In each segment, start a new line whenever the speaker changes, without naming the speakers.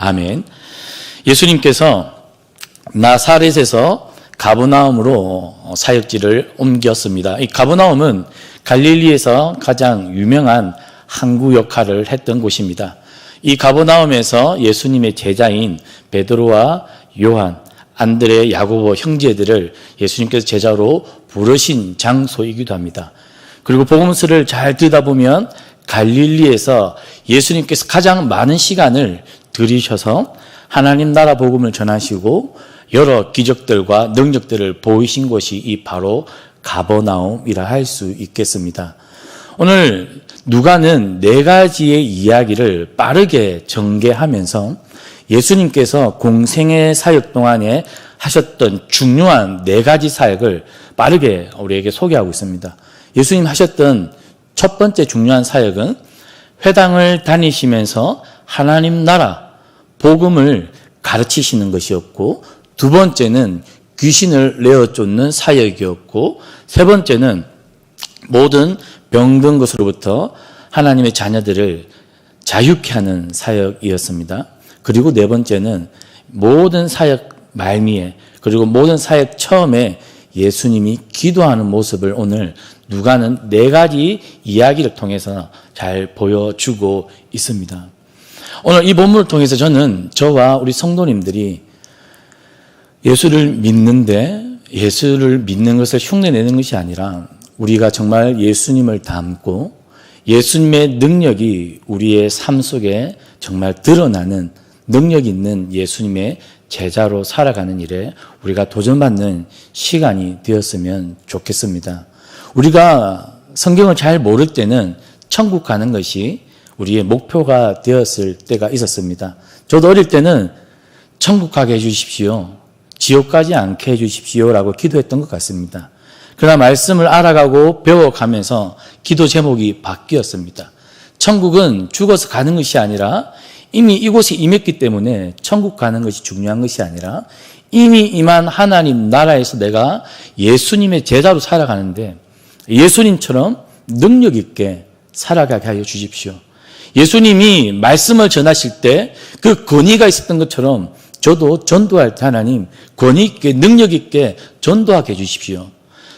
아멘. 예수님께서 나사렛에서 가버나움으로 사역지를 옮겼습니다. 이 가버나움은 갈릴리에서 가장 유명한 항구 역할을 했던 곳입니다. 이 가버나움에서 예수님의 제자인 베드로와 요한, 안드레, 야고보 형제들을 예수님께서 제자로 부르신 장소이기도 합니다. 그리고 복음서를 잘 듣다보면 갈릴리에서 예수님께서 가장 많은 시간을 들이셔서 하나님 나라 복음을 전하시고 여러 기적들과 능력들을 보이신 곳이 이 바로 가버나움이라 할 수 있겠습니다. 오늘 누가는 4가지의 이야기를 빠르게 전개하면서 예수님께서 공생의 사역 동안에 하셨던 중요한 4가지 사역을 빠르게 우리에게 소개하고 있습니다. 예수님 하셨던 첫 번째 중요한 사역은 회당을 다니시면서 하나님 나라 복음을 가르치시는 것이었고, 두 번째는 귀신을 내어 쫓는 사역이었고, 세 번째는 모든 병든 것으로부터 하나님의 자녀들을 자유케 하는 사역이었습니다. 그리고 네 번째는 모든 사역 말미에, 그리고 모든 사역 처음에 예수님이 기도하는 모습을 오늘 누가는 4가지 이야기를 통해서 잘 보여주고 있습니다. 오늘 이 본문을 통해서 저와 우리 성도님들이 예수를 믿는데, 예수를 믿는 것을 흉내내는 것이 아니라 우리가 정말 예수님을 닮고 예수님의 능력이 우리의 삶 속에 정말 드러나는 능력 있는 예수님의 제자로 살아가는 일에 우리가 도전받는 시간이 되었으면 좋겠습니다. 우리가 성경을 잘 모를 때는 천국 가는 것이 우리의 목표가 되었을 때가 있었습니다. 저도 어릴 때는 천국 가게 해주십시오, 지옥 가지 않게 해주십시오라고 기도했던 것 같습니다. 그러나 말씀을 알아가고 배워가면서 기도 제목이 바뀌었습니다. 천국은 죽어서 가는 것이 아니라 이미 이곳에 임했기 때문에 천국 가는 것이 중요한 것이 아니라 이미 임한 하나님 나라에서 내가 예수님의 제자로 살아가는데 예수님처럼 능력 있게 살아가게 하여 주십시오. 예수님이 말씀을 전하실 때 그 권위가 있었던 것처럼 저도 전도할 때 하나님 권위 있게 능력 있게 전도하게 해주십시오.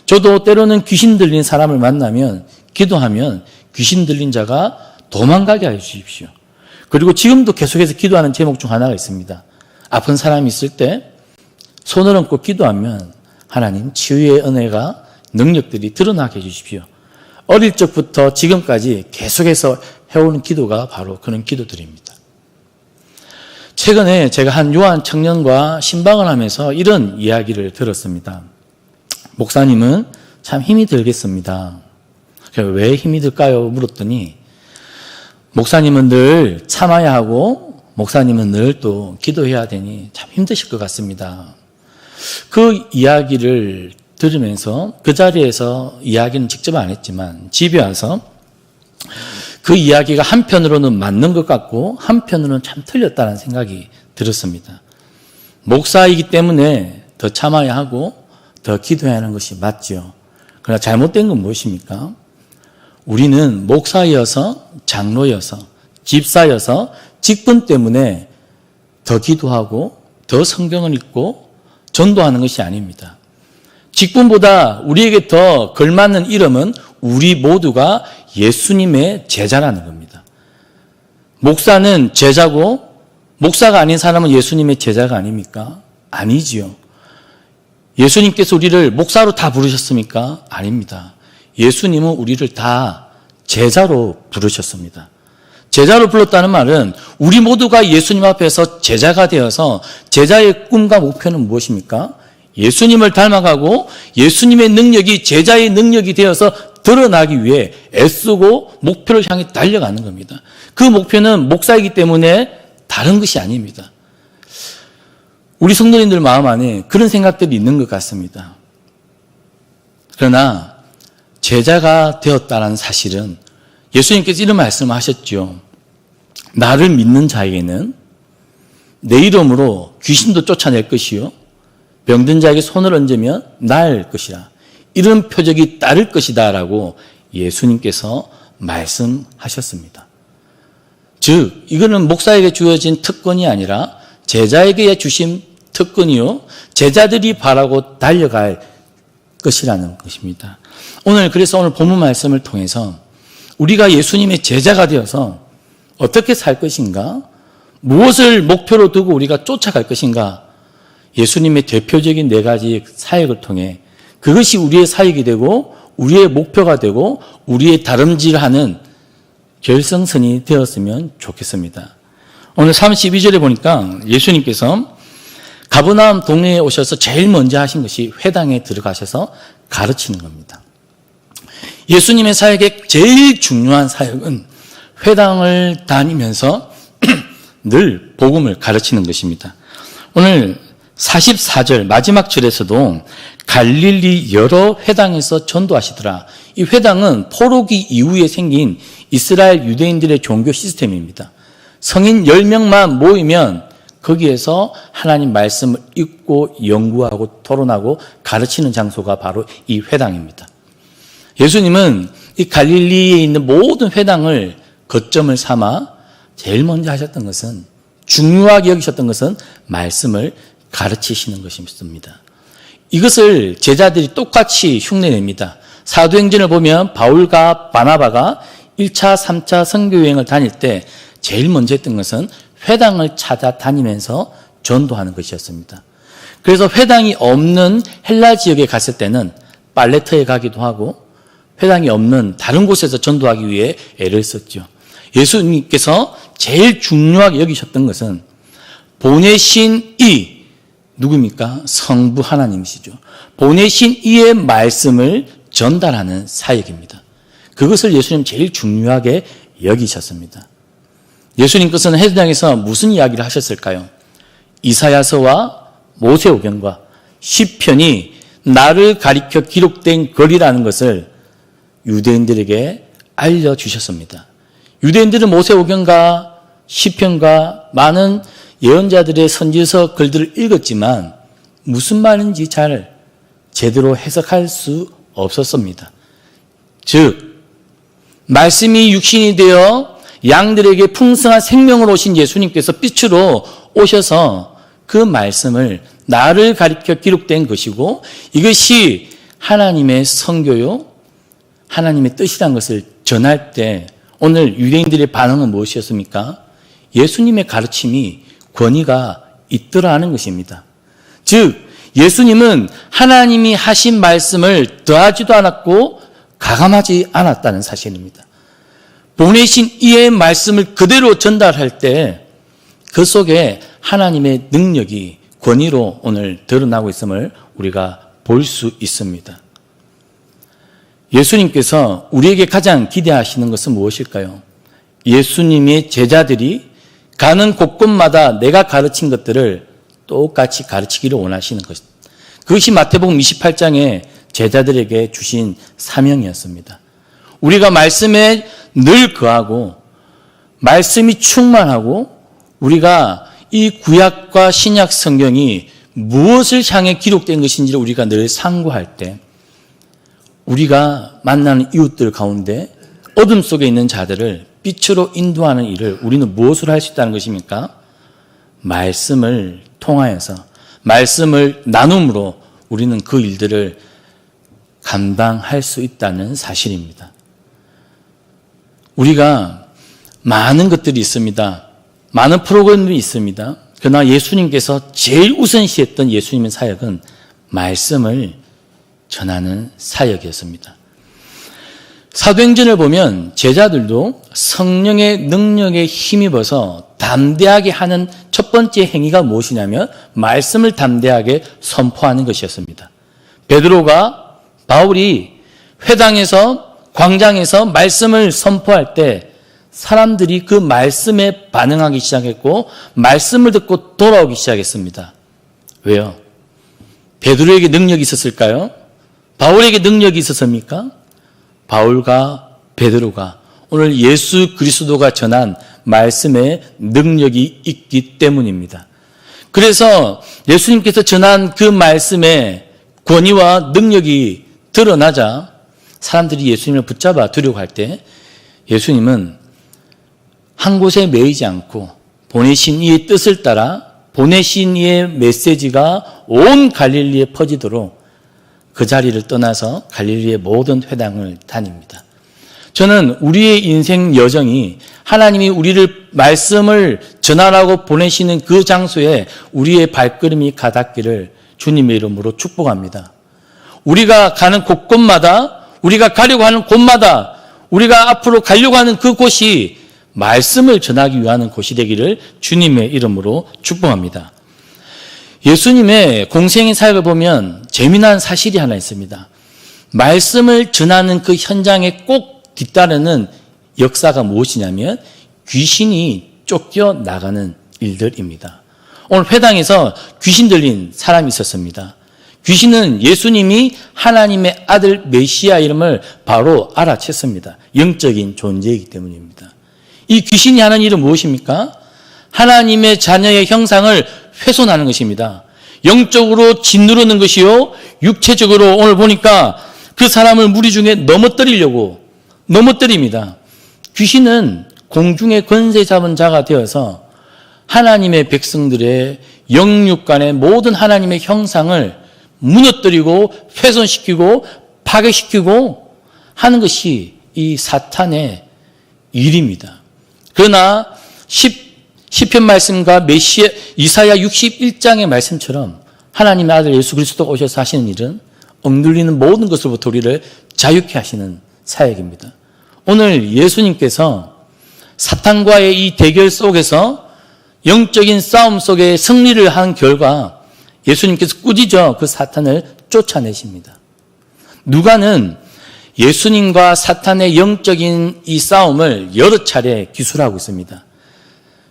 저도 때로는 귀신 들린 사람을 만나면 기도하면 귀신 들린 자가 도망가게 하여 주십시오. 그리고 지금도 계속해서 기도하는 제목 중 하나가 있습니다. 아픈 사람이 있을 때 손을 얹고 기도하면 하나님 치유의 은혜가 능력들이 드러나게 해주십시오. 어릴 적부터 지금까지 계속해서 해오는 기도가 바로 그런 기도들입니다. 최근에 제가 한 요한 청년과 신방을 하면서 이런 이야기를 들었습니다. 목사님은 참 힘이 들겠습니다. 왜 힘이 들까요? 물었더니 목사님은 늘 참아야 하고 목사님은 늘 또 기도해야 되니 참 힘드실 것 같습니다. 그 이야기를 들으면서 그 자리에서 이야기는 직접 안 했지만 집에 와서 그 이야기가 한편으로는 맞는 것 같고 한편으로는 참 틀렸다는 생각이 들었습니다. 목사이기 때문에 더 참아야 하고 더 기도해야 하는 것이 맞죠. 그러나 잘못된 건 무엇입니까? 우리는 목사여서, 장로여서, 집사여서 직분 때문에 더 기도하고 더 성경을 읽고 전도하는 것이 아닙니다. 직분보다 우리에게 더 걸맞는 이름은 우리 모두가 예수님의 제자라는 겁니다. 목사는 제자고 목사가 아닌 사람은 예수님의 제자가 아닙니까? 아니지요. 예수님께서 우리를 목사로 다 부르셨습니까? 아닙니다. 예수님은 우리를 다 제자로 부르셨습니다. 제자로 불렀다는 말은 우리 모두가 예수님 앞에서 제자가 되어서 제자의 꿈과 목표는 무엇입니까? 예수님을 닮아가고 예수님의 능력이 제자의 능력이 되어서 드러나기 위해 애쓰고 목표를 향해 달려가는 겁니다. 그 목표는 목사이기 때문에 다른 것이 아닙니다. 우리 성도님들 마음 안에 그런 생각들이 있는 것 같습니다. 그러나 제자가 되었다는 사실은 예수님께서 이런 말씀을 하셨죠. 나를 믿는 자에게는 내 이름으로 귀신도 쫓아낼 것이요 병든 자에게 손을 얹으면 나을 것이라. 이런 표적이 따를 것이다 라고 예수님께서 말씀하셨습니다. 즉 이거는 목사에게 주어진 특권이 아니라 제자에게 주신 특권이요 제자들이 바라고 달려갈 것이라는 것입니다. 그래서 오늘 본문 말씀을 통해서 우리가 예수님의 제자가 되어서 어떻게 살 것인가, 무엇을 목표로 두고 우리가 쫓아갈 것인가, 예수님의 대표적인 4가지 사역을 통해 그것이 우리의 사역이 되고 우리의 목표가 되고 우리의 다름질하는 결성선이 되었으면 좋겠습니다. 오늘 32절에 보니까 예수님께서 가버나움 동네에 오셔서 제일 먼저 하신 것이 회당에 들어가셔서 가르치는 겁니다. 예수님의 사역의 제일 중요한 사역은 회당을 다니면서 늘 복음을 가르치는 것입니다. 오늘 44절 마지막 절에서도 갈릴리 여러 회당에서 전도하시더라. 이 회당은 포로기 이후에 생긴 이스라엘 유대인들의 종교 시스템입니다. 성인 10명만 모이면 거기에서 하나님 말씀을 읽고 연구하고 토론하고 가르치는 장소가 바로 이 회당입니다. 예수님은 이 갈릴리에 있는 모든 회당을 거점을 삼아 제일 먼저 하셨던 것은, 중요하게 여기셨던 것은 말씀을 가르치시는 것입니다. 이것을 제자들이 똑같이 흉내냅니다. 사도행전을 보면 바울과 바나바가 1차, 3차 선교여행을 다닐 때 제일 먼저 했던 것은 회당을 찾아다니면서 전도하는 것이었습니다. 그래서 회당이 없는 헬라 지역에 갔을 때는 빨레터에 가기도 하고 회당이 없는 다른 곳에서 전도하기 위해 애를 썼죠. 예수님께서 제일 중요하게 여기셨던 것은 보내신 이, 누굽니까? 성부 하나님이시죠. 보내신 이의 말씀을 전달하는 사역입니다. 그것을 예수님 제일 중요하게 여기셨습니다. 예수님께서는 회당에서 무슨 이야기를 하셨을까요? 이사야서와 모세오경과 시편이 나를 가리켜 기록된 글이라는 것을 유대인들에게 알려주셨습니다. 유대인들은 모세오경과 시편과 많은 예언자들의 선지서 글들을 읽었지만 무슨 말인지 잘 제대로 해석할 수 없었습니다. 즉 말씀이 육신이 되어 양들에게 풍성한 생명으로 오신 예수님께서 빛으로 오셔서 그 말씀을 나를 가리켜 기록된 것이고 이것이 하나님의 선교요 하나님의 뜻이라는 것을 전할 때 오늘 유대인들의 반응은 무엇이었습니까? 예수님의 가르침이 권위가 있더라는 것입니다. 즉 예수님은 하나님이 하신 말씀을 더하지도 않았고 가감하지 않았다는 사실입니다. 보내신 이의 말씀을 그대로 전달할 때 그 속에 하나님의 능력이 권위로 오늘 드러나고 있음을 우리가 볼 수 있습니다. 예수님께서 우리에게 가장 기대하시는 것은 무엇일까요? 예수님의 제자들이 가는 곳곳마다 내가 가르친 것들을 똑같이 가르치기를 원하시는 것. 그것이 마태복음 28장에 제자들에게 주신 사명이었습니다. 우리가 말씀에 늘 거하고 말씀이 충만하고 우리가 이 구약과 신약 성경이 무엇을 향해 기록된 것인지를 우리가 늘 상고할 때 우리가 만나는 이웃들 가운데 어둠 속에 있는 자들을 빛으로 인도하는 일을 우리는 무엇으로 할 수 있다는 것입니까? 말씀을 통하여서 말씀을 나눔으로 우리는 그 일들을 감당할 수 있다는 사실입니다. 우리가 많은 것들이 있습니다. 많은 프로그램들이 있습니다. 그러나 예수님께서 제일 우선시했던 예수님의 사역은 말씀을 전하는 사역이었습니다. 사도행전을 보면 제자들도 성령의 능력에 힘입어서 담대하게 하는 첫 번째 행위가 무엇이냐면 말씀을 담대하게 선포하는 것이었습니다. 베드로가 바울이 회당에서 광장에서 말씀을 선포할 때 사람들이 그 말씀에 반응하기 시작했고 말씀을 듣고 돌아오기 시작했습니다. 왜요? 베드로에게 능력이 있었을까요? 바울에게 능력이 있었습니까? 바울과 베드로가 오늘 예수 그리스도가 전한 말씀에 능력이 있기 때문입니다. 그래서 예수님께서 전한 그 말씀에 권위와 능력이 드러나자 사람들이 예수님을 붙잡아 두려고 할 때 예수님은 한 곳에 매이지 않고 보내신 이의 뜻을 따라 보내신 이의 메시지가 온 갈릴리에 퍼지도록 그 자리를 떠나서 갈릴리의 모든 회당을 다닙니다. 저는 우리의 인생 여정이 하나님이 우리를 말씀을 전하라고 보내시는 그 장소에 우리의 발걸음이 가닿기를 주님의 이름으로 축복합니다. 우리가 가는 곳곳마다, 우리가 가려고 하는 곳마다, 우리가 앞으로 가려고 하는 그곳이 말씀을 전하기 위한 곳이 되기를 주님의 이름으로 축복합니다. 예수님의 공생의 사역을 보면 재미난 사실이 하나 있습니다. 말씀을 전하는 그 현장에 꼭 뒤따르는 역사가 무엇이냐면 귀신이 쫓겨나가는 일들입니다. 오늘 회당에서 귀신 들린 사람이 있었습니다. 귀신은 예수님이 하나님의 아들 메시아 이름을 바로 알아챘습니다. 영적인 존재이기 때문입니다. 이 귀신이 하는 일은 무엇입니까? 하나님의 자녀의 형상을 훼손하는 것입니다. 영적으로 짓누르는 것이요, 육체적으로 오늘 보니까 그 사람을 무리 중에 넘어뜨립니다. 귀신은 공중의 권세 잡은 자가 되어서 하나님의 백성들의 영육간의 모든 하나님의 형상을 무너뜨리고 훼손시키고 파괴시키고 하는 것이 이 사탄의 일입니다. 그러나 시편 말씀과 이사야 61장의 말씀처럼 하나님의 아들 예수 그리스도가 오셔서 하시는 일은 억눌리는 모든 것으로부터 우리를 자유케 하시는 사역입니다. 오늘 예수님께서 사탄과의 이 대결 속에서 영적인 싸움 속에 승리를 한 결과 예수님께서 꾸짖어 그 사탄을 쫓아내십니다. 누가는 예수님과 사탄의 영적인 이 싸움을 여러 차례 기술하고 있습니다.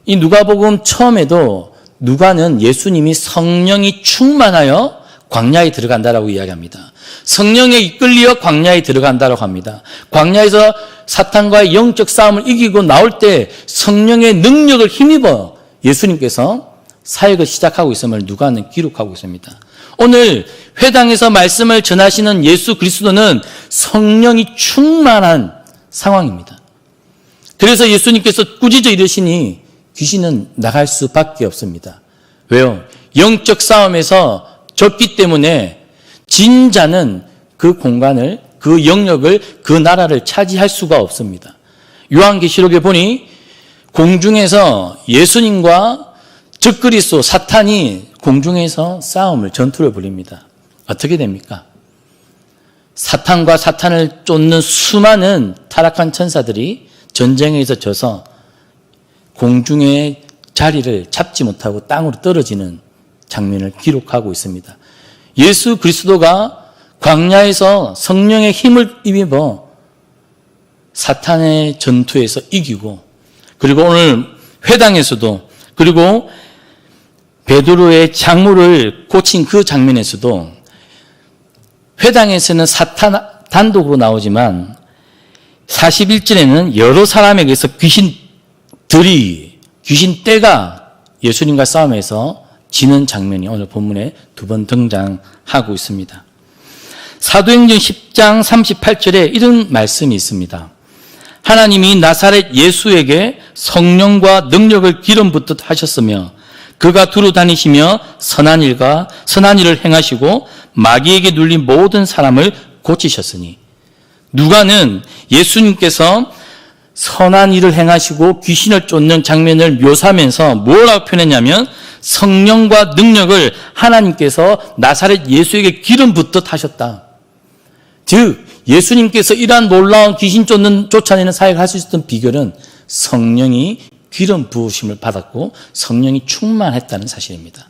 이 누가복음 처음에도 누가는 예수님이 성령이 충만하여 광야에 들어간다라고 이야기합니다. 성령에 이끌려 광야에 들어간다라고 합니다. 광야에서 사탄과의 영적 싸움을 이기고 나올 때 성령의 능력을 힘입어 예수님께서 사역을 시작하고 있음을 누가는 기록하고 있습니다. 오늘 회당에서 말씀을 전하시는 예수 그리스도는 성령이 충만한 상황입니다. 그래서 예수님께서 꾸짖어 이르시니 귀신은 나갈 수밖에 없습니다. 왜요? 영적 싸움에서 졌기 때문에 진 자는 그 공간을, 그 영역을, 그 나라를 차지할 수가 없습니다. 요한계시록에 보니 공중에서 예수님과 적그리스도 사탄이 공중에서 전투를 벌입니다. 어떻게 됩니까? 사탄과 사탄을 쫓는 수많은 타락한 천사들이 전쟁에서 져서 공중의 자리를 잡지 못하고 땅으로 떨어지는 장면을 기록하고 있습니다. 예수 그리스도가 광야에서 성령의 힘을 입어 사탄의 전투에서 이기고, 그리고 오늘 회당에서도, 그리고 베드로의 장물을 고친 그 장면에서도 회당에서는 사탄 단독으로 나오지만 41절에는 여러 사람에게서 귀신떼가 예수님과 싸움에서 지는 장면이 오늘 본문에 2번 등장하고 있습니다. 사도행전 10장 38절에 이런 말씀이 있습니다. 하나님이 나사렛 예수에게 성령과 능력을 기름 붓듯 하셨으며 그가 두루 다니시며 선한 일을 행하시고 마귀에게 눌린 모든 사람을 고치셨으니, 누가는 예수님께서 선한 일을 행하시고 귀신을 쫓는 장면을 묘사하면서 뭐라고 표현했냐면 성령과 능력을 하나님께서 나사렛 예수에게 기름 붓듯 하셨다. 즉 예수님께서 이러한 놀라운 귀신 쫓아내는 사역을 할 수 있었던 비결은 성령이 기름 부으심을 받았고 성령이 충만했다는 사실입니다.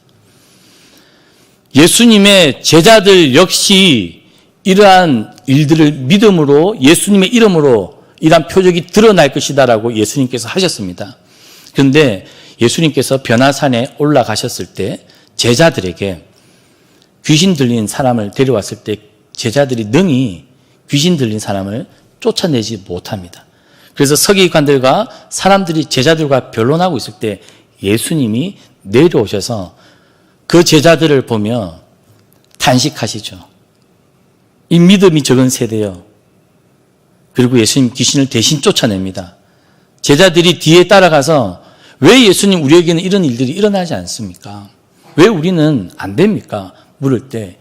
예수님의 제자들 역시 이러한 일들을 믿음으로 예수님의 이름으로 이러한 표적이 드러날 것이다라고 예수님께서 하셨습니다. 그런데 예수님께서 변화산에 올라가셨을 때 제자들에게 귀신 들린 사람을 데려왔을 때 제자들이 능히 귀신 들린 사람을 쫓아내지 못합니다. 그래서 서기관들과 사람들이 제자들과 변론하고 있을 때 예수님이 내려오셔서 그 제자들을 보며 탄식하시죠. 이 믿음이 적은 세대요. 그리고 예수님 귀신을 대신 쫓아냅니다. 제자들이 뒤에 따라가서 왜 예수님 우리에게는 이런 일들이 일어나지 않습니까? 왜 우리는 안 됩니까? 물을 때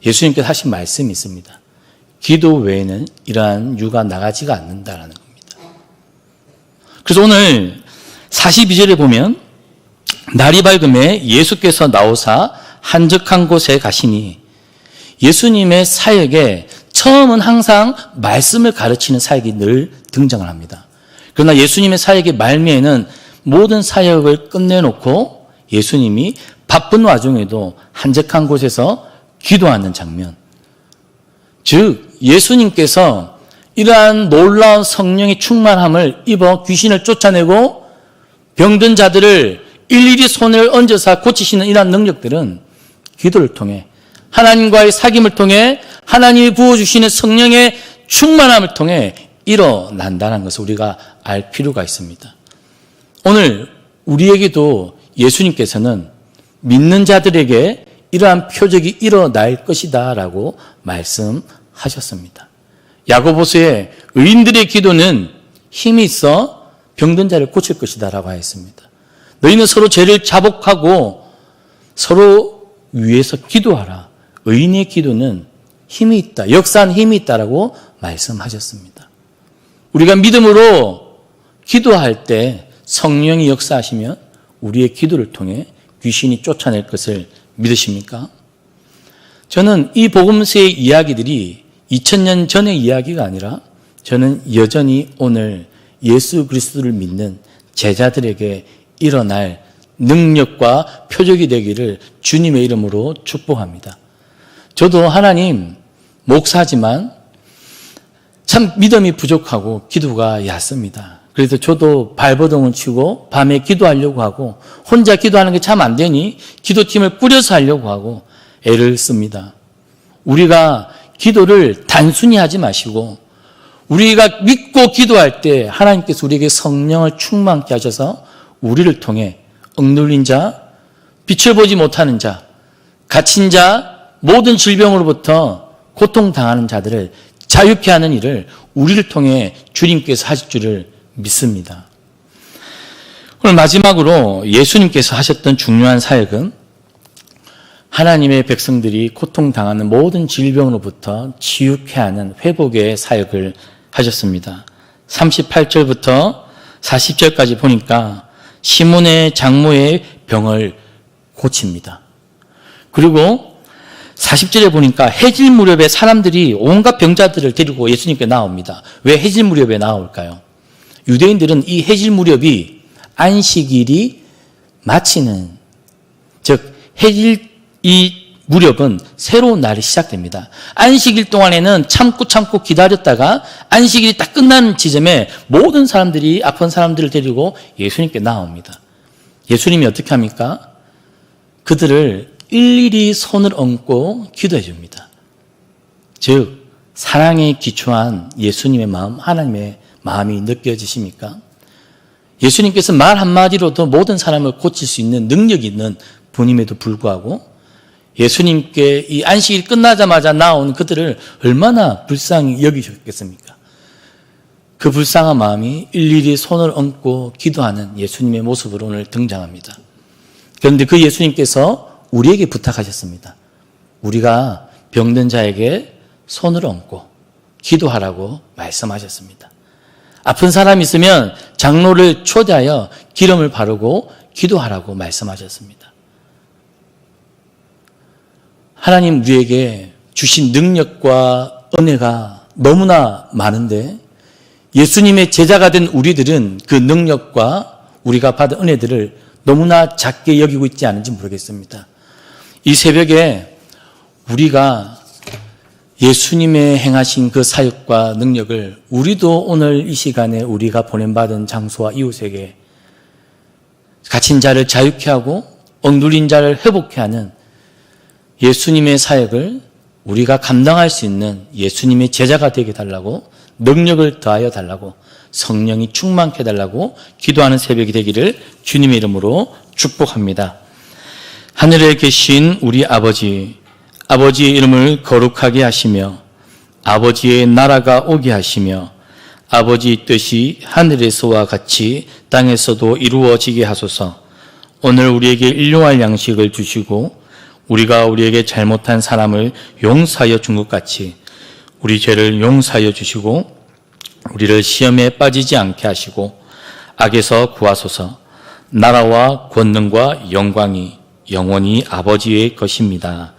예수님께서 하신 말씀이 있습니다. 기도 외에는 이러한 유가 나가지가 않는다라는 겁니다. 그래서 오늘 42절에 보면 날이 밝음에 예수께서 나오사 한적한 곳에 가시니 예수님의 사역에 처음은 항상 말씀을 가르치는 사역이 늘 등장을 합니다. 그러나 예수님의 사역의 말미에는 모든 사역을 끝내놓고 예수님이 바쁜 와중에도 한적한 곳에서 기도하는 장면. 즉 예수님께서 이러한 놀라운 성령의 충만함을 입어 귀신을 쫓아내고 병든 자들을 일일이 손을 얹어서 고치시는 이러한 능력들은 기도를 통해 하나님과의 사귐을 통해 하나님이 부어주시는 성령의 충만함을 통해 일어난다는 것을 우리가 알 필요가 있습니다. 오늘 우리에게도 예수님께서는 믿는 자들에게 이러한 표적이 일어날 것이다 라고 말씀하셨습니다. 야고보서에 의인들의 기도는 힘이 있어 병든 자를 고칠 것이다 라고 하였습니다. 너희는 서로 죄를 자복하고 서로 위해서 기도하라. 의인의 기도는 힘이 있다. 역사한 힘이 있다라고 말씀하셨습니다. 우리가 믿음으로 기도할 때 성령이 역사하시면 우리의 기도를 통해 귀신이 쫓아낼 것을 믿으십니까? 저는 이 복음서의 이야기들이 2000년 전의 이야기가 아니라 저는 여전히 오늘 예수 그리스도를 믿는 제자들에게 일어날 능력과 표적이 되기를 주님의 이름으로 축복합니다. 저도 하나님 목사지만 참 믿음이 부족하고 기도가 얕습니다. 그래서 저도 발버둥을 치고 밤에 기도하려고 하고 혼자 기도하는 게 참 안 되니 기도팀을 꾸려서 하려고 하고 애를 씁니다. 우리가 기도를 단순히 하지 마시고 우리가 믿고 기도할 때 하나님께서 우리에게 성령을 충만케 하셔서 우리를 통해 억눌린 자, 빛을 보지 못하는 자, 갇힌 자, 모든 질병으로부터 고통당하는 자들을 자유케 하는 일을 우리를 통해 주님께서 하실 줄을 믿습니다. 오늘 마지막으로 예수님께서 하셨던 중요한 사역은 하나님의 백성들이 고통당하는 모든 질병으로부터 치유케 하는 회복의 사역을 하셨습니다. 38절부터 40절까지 보니까 시몬의 장모의 병을 고칩니다. 그리고 40절에 보니까 해질 무렵에 사람들이 온갖 병자들을 데리고 예수님께 나옵니다. 왜 해질 무렵에 나올까요? 유대인들은 이 해질 무렵이 안식일이 마치는, 즉 해질 이 무렵은 새로운 날이 시작됩니다. 안식일 동안에는 참고 기다렸다가 안식일이 딱 끝나는 지점에 모든 사람들이 아픈 사람들을 데리고 예수님께 나옵니다. 예수님이 어떻게 합니까? 그들을 일일이 손을 얹고 기도해 줍니다. 즉 사랑에 기초한 예수님의 마음, 하나님의 마음이 느껴지십니까? 예수님께서 말 한마디로도 모든 사람을 고칠 수 있는 능력이 있는 분임에도 불구하고 예수님께 이 안식일 끝나자마자 나온 그들을 얼마나 불쌍히 여기셨겠습니까? 그 불쌍한 마음이 일일이 손을 얹고 기도하는 예수님의 모습으로 오늘 등장합니다. 그런데 그 예수님께서 우리에게 부탁하셨습니다. 우리가 병든 자에게 손을 얹고 기도하라고 말씀하셨습니다. 아픈 사람이 있으면 장로를 초대하여 기름을 바르고 기도하라고 말씀하셨습니다. 하나님 우리에게 주신 능력과 은혜가 너무나 많은데 예수님의 제자가 된 우리들은 그 능력과 우리가 받은 은혜들을 너무나 작게 여기고 있지 않은지 모르겠습니다. 이 새벽에 우리가 예수님의 행하신 그 사역과 능력을 우리도 오늘 이 시간에 우리가 보냄받은 장소와 이웃에게 갇힌 자를 자유케 하고 억눌린 자를 회복케 하는 예수님의 사역을 우리가 감당할 수 있는 예수님의 제자가 되게 달라고, 능력을 더하여 달라고, 성령이 충만케 해달라고 기도하는 새벽이 되기를 주님의 이름으로 축복합니다. 하늘에 계신 우리 아버지, 아버지의 이름을 거룩하게 하시며 아버지의 나라가 오게 하시며 아버지 뜻이 하늘에서와 같이 땅에서도 이루어지게 하소서. 오늘 우리에게 일용할 양식을 주시고 우리가 우리에게 잘못한 사람을 용서하여 준 것 같이 우리 죄를 용서하여 주시고 우리를 시험에 빠지지 않게 하시고 악에서 구하소서. 나라와 권능과 영광이 영원히 아버지의 것입니다.